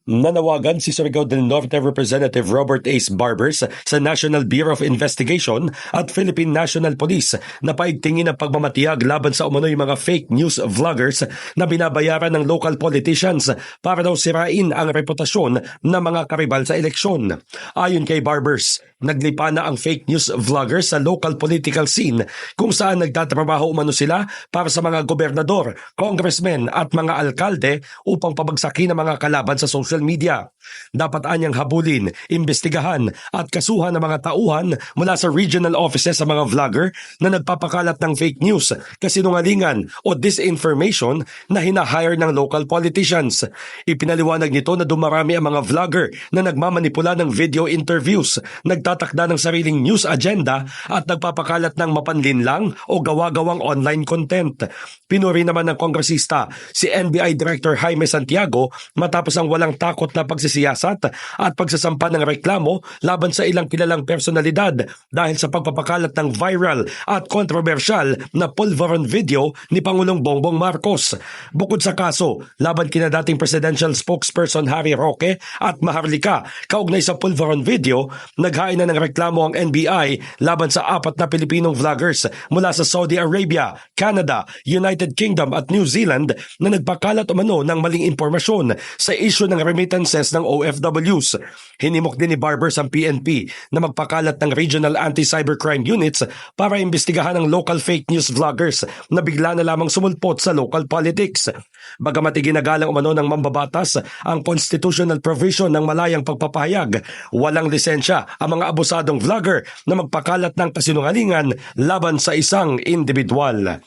Nanawagan si Surigao del Norte Representative Robert Ace Barbers sa National Bureau of Investigation at Philippine National Police na paigtingin ang pagmamatiyag laban sa umano'y mga fake news vloggers na binabayaran ng local politicians para daw sirain ang reputasyon ng mga karibal sa eleksyon. Ayon kay Barbers, naglipa na ang fake news vloggers sa local political scene kung saan nagtatrabaho umano sila para sa mga gobernador, congressmen at mga alkalde upang pabagsakin ang mga kalaban sa social media. Dapat anyang habulin, imbestigahan at kasuhan ng mga tauhan mula sa regional offices sa mga vlogger na nagpapakalat ng fake news, kasinungalingan o disinformation na hinahire ng local politicians. Ipinaliwanag nito na dumarami ang mga vlogger na nagmamanipula ng video interviews, nagtatakda ng sariling news agenda at nagpapakalat ng mapanlinlang o gawa-gawang online content. Pinuri naman ng kongresista si NBI Director Jaime Santiago matapos ang walang takot na pagsisiyasat at pagsasampa ng reklamo laban sa ilang kilalang personalidad dahil sa pagpapakalat ng viral at kontrobersyal na pulveron video ni Pangulong Bongbong Marcos. Bukod sa kaso, laban kina dating presidential spokesperson Harry Roque at Maharlika kaugnay sa pulveron video, naghain na ng reklamo ang NBI laban sa 4 na Pilipinong vloggers mula sa Saudi Arabia, Canada, United Kingdom at New Zealand na nagpakalat umano ng maling impormasyon sa issue ng remittances ng OFWs. Hinimok din ni Barbers ang PNP na magpakalat ng regional anti-cybercrime units para imbestigahan ang local fake news vloggers na bigla na lamang sumulpot sa local politics. Bagamat iginagalang umano ng mambabatas ang constitutional provision ng malayang pagpapahayag, walang lisensya ang mga abusadong vlogger na magpakalat ng kasinungalingan laban sa isang individual.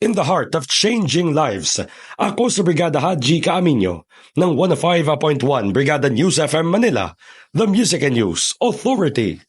In the heart of changing lives, ako si Brigada Haji Caaminio ng 105.1 Brigada News FM Manila, the Music and News Authority.